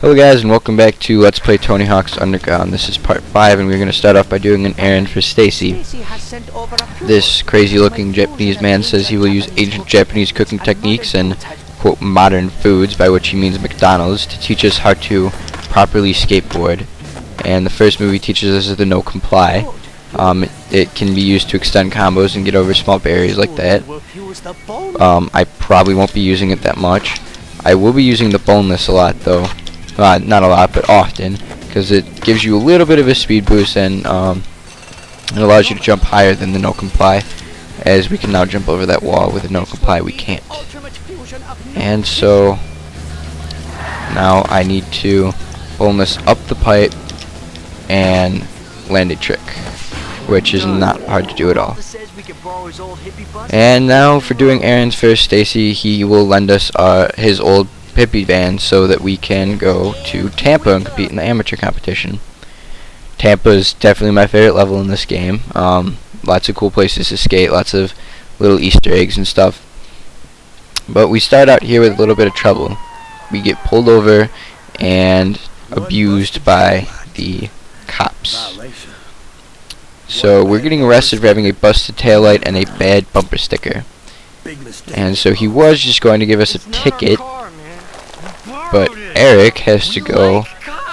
Hello guys, and welcome back to Let's Play Tony Hawk's Underground. This is part 5, and we're going to start off by doing an errand for Stacy. This crazy looking Japanese man says he will use ancient Japanese cooking techniques and, quote, modern foods, by which he means McDonald's, to teach us how to properly skateboard. And the first move he teaches us is the no comply. It can be used to extend combos and get over small barriers like that. I probably won't be using it that much. I will be using the boneless a lot though. Not a lot, but often, because it gives you a little bit of a speed boost, and it allows you to jump higher than the no comply, as we can now jump over that wall. With a no comply we can't. And so now I need to boneless up the pipe and land a trick, which is not hard to do at all. And now for doing errands for Stacy, he will lend us his old hippie van so that we can go to Tampa and compete in the amateur competition. Tampa is definitely my favorite level in this game. Lots of cool places to skate, lots of little Easter eggs and stuff. But we start out here with a little bit of trouble. We get pulled over and abused by the cops. So we're getting arrested for having a busted taillight and a bad bumper sticker. And so he was just going to give us a ticket, but Eric has to go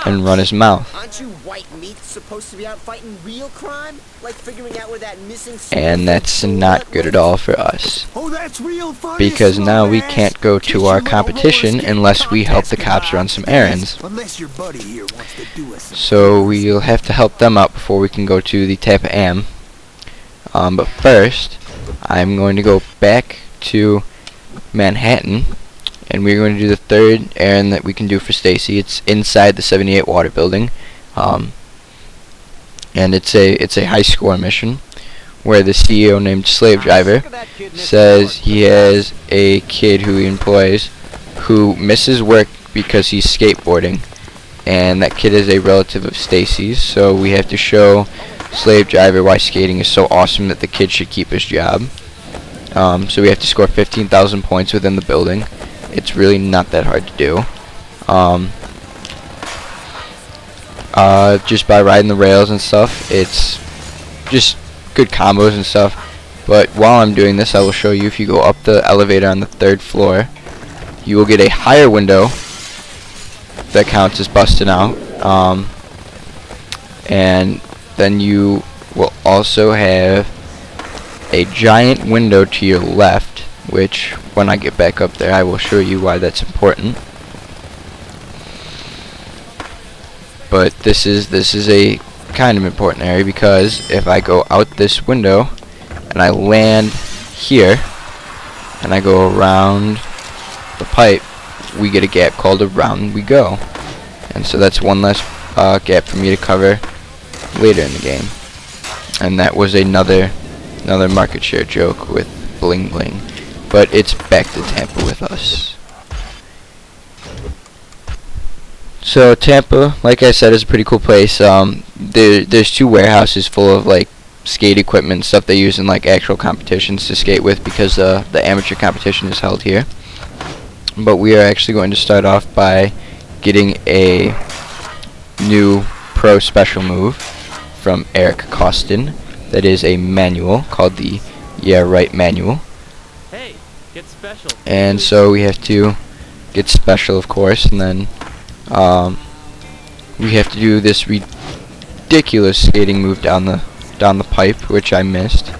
and run his mouth. Aren't you white meat supposed to be out fighting real crime? Like figuring out where that missing And that's not good at all for us, because now we can't go to our competition unless we help the cops run some errands. So we'll have to help them out before we can go to the Tampa Am. But first, I'm going to go back to Manhattan, and we're going to do the third errand that we can do for Stacy. It's inside the 78 Water Building, and it's a high score mission where the CEO named Slave Driver says he has a kid who he employs who misses work because he's skateboarding, and that kid is a relative of Stacy's. So we have to show Slave Driver why skating is so awesome that the kid should keep his job. So we have to score 15,000 points within the building. It's really not that hard to do. Just by riding the rails and stuff. It's just good combos and stuff. But while I'm doing this, I will show you, if you go up the elevator on the 3rd floor, you will get a higher window that counts as busting out. And then you will also have a giant window to your left, which when I get back up there I will show you why that's important. But this is a kind of important area, because if I go out this window and I land here and I go around the pipe, we get a gap called Around We Go. And so that's one less gap for me to cover later in the game. And that was another market share joke with Bling Bling. But it's back to Tampa with us. So Tampa, like I said, is a pretty cool place. There's 2 warehouses full of like skate equipment and stuff they use in like actual competitions to skate with, because the amateur competition is held here. But we are actually going to start off by getting a new pro special move from Eric Costin. That is a manual called the Yeah Right manual. Hey, get special. And so we have to get special, of course, and then we have to do this ridiculous skating move down the pipe, which I missed.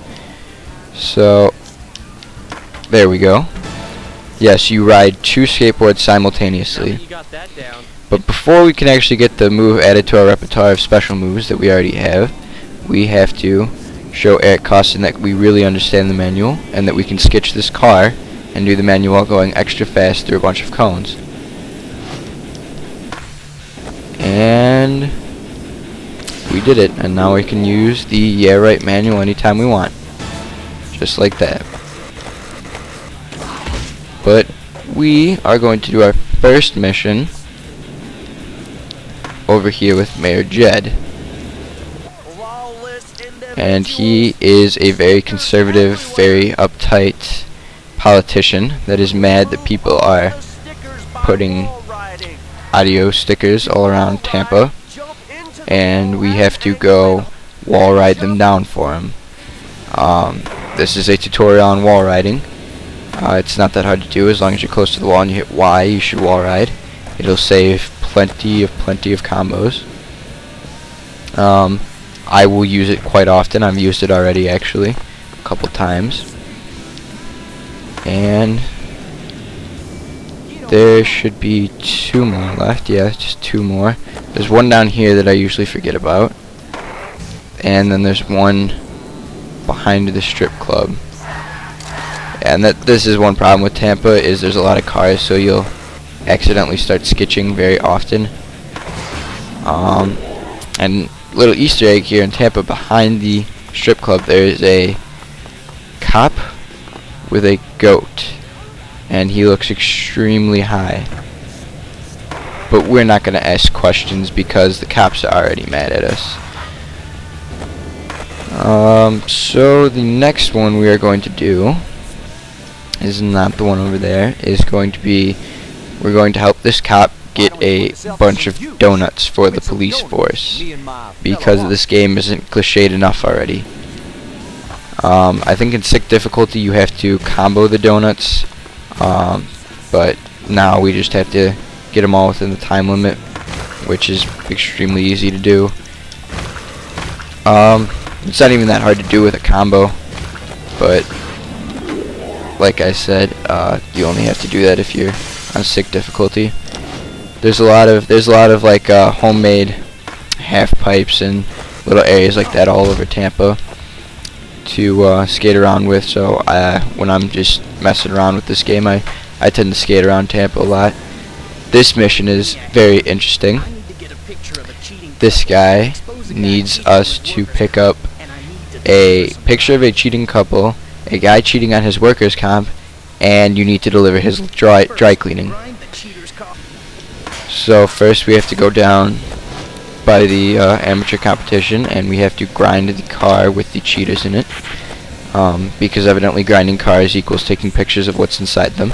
So there we go. Yes, you ride 2 skateboards simultaneously. But before we can actually get the move added to our repertoire of special moves that we already have, we have to show Eric Costin that we really understand the manual, and that we can sketch this car and do the manual while going extra fast through a bunch of cones. And we did it, and now we can use the Yeah Right manual anytime we want. Just like that. But we are going to do our first mission over here with Mayor Jed. And he is a very conservative, very uptight politician that is mad that people are putting audio stickers all around Tampa, and we have to go wall ride them down for him. This is a tutorial on wall riding. It's not that hard to do. As long as you're close to the wall and you hit Y, you should wall ride. It'll save plenty of combos. I will use it quite often. I've used it already, actually, a couple times. And there should be 2 more left. Yeah, just 2 more. There's one down here that I usually forget about, and then there's one behind the strip club. And this is one problem with Tampa, is there's a lot of cars, so you'll accidentally start skitching very often. And little Easter egg here in Tampa, behind the strip club there is a cop with a goat, and he looks extremely high. But we're not going to ask questions because the cops are already mad at us. So the next one we are going to do is not the one over there. Is going to be, we're going to help this cop get a bunch of donuts for the police force, because this game isn't cliched enough already. I think in sick difficulty you have to combo the donuts, but now we just have to get them all within the time limit, which is extremely easy to do. It's not even that hard to do with a combo, but like I said, you only have to do that if you're on sick difficulty. There's a lot of like homemade half pipes and little areas like that all over Tampa to skate around with. So when I'm just messing around with this game, I tend to skate around Tampa a lot. This mission is very interesting. This guy needs us to pick up a picture of a cheating couple, a guy cheating on his workers' comp, and you need to deliver his dry cleaning. So first we have to go down by the amateur competition, and we have to grind the car with the cheaters in it, because evidently grinding cars equals taking pictures of what's inside them.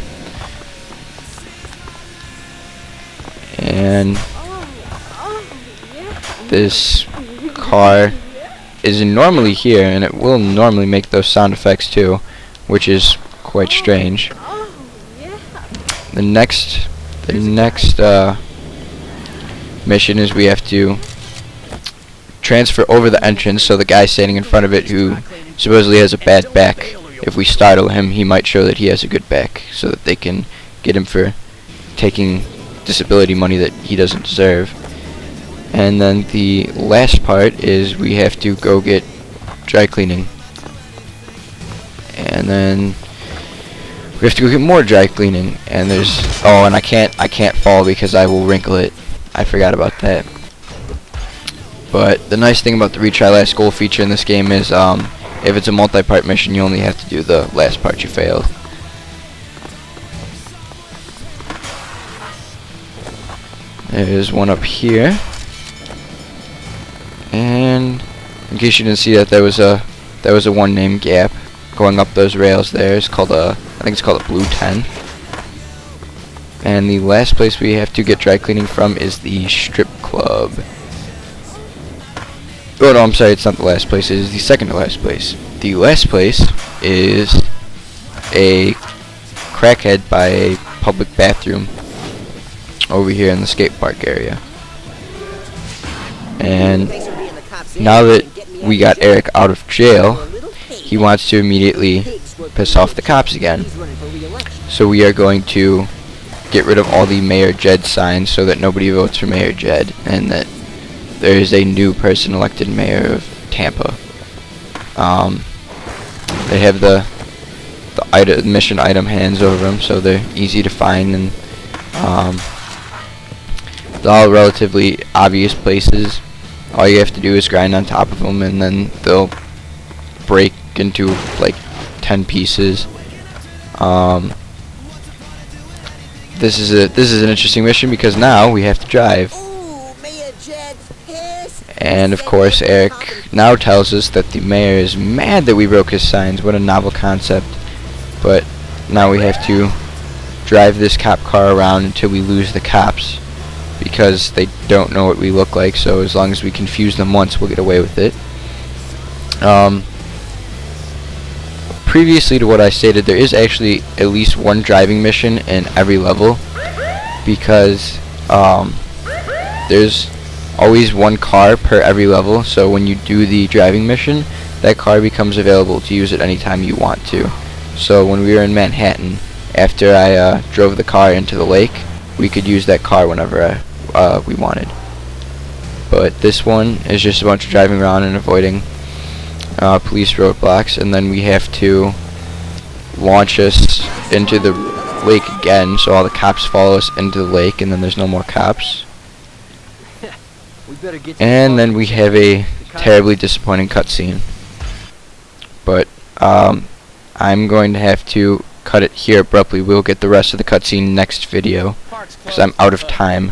And this car is normally here, and it will normally make those sound effects too, which is quite strange. The next mission is we have to transfer over the entrance, so the guy standing in front of it who supposedly has a bad back, if we startle him, he might show that he has a good back, so that they can get him for taking disability money that he doesn't deserve. And then the last part is we have to go get dry cleaning, and then we have to go get more dry cleaning. And there's and I can't fall because I will wrinkle it. I forgot about that. But the nice thing about the retry last goal feature in this game is if it's a multi-part mission, you only have to do the last part you failed. There's one up here, and in case you didn't see that, there was a one name gap going up those rails there. It's called I think it's called a blue 10. And the last place we have to get dry cleaning from is the strip club. Oh no, I'm sorry, it's not the last place, it is the second to last place. The last place is a crackhead by a public bathroom over here in the skate park area. And now that we got Eric out of jail, he wants to immediately piss off the cops again. So we are going to get rid of all the Mayor Jed signs so that nobody votes for Mayor Jed, and that there is a new person elected mayor of Tampa. They have the mission item hands over them, so they're easy to find, and they're all relatively obvious places. All you have to do is grind on top of them, and then they'll break into like 10 pieces. This is an interesting mission because now we have to drive. And of course Eric now tells us that the mayor is mad that we broke his signs. What a novel concept. But now we have to drive this cop car around until we lose the cops. because they don't know what we look like, so as long as we confuse them once, we'll get away with it. Previously to what I stated, there is actually at least one driving mission in every level, because there's always one car per every level, so when you do the driving mission, that car becomes available to use at any time you want to. So when we were in Manhattan, after I drove the car into the lake, we could use that car whenever we wanted. But this one is just a bunch of driving around and avoiding police roadblocks, and then we have to launch us into the lake again, so all the cops follow us into the lake, and then there's no more cops. And then we have a terribly disappointing cutscene. But I'm going to have to cut it here abruptly. We'll get the rest of the cutscene next video, because I'm out of time.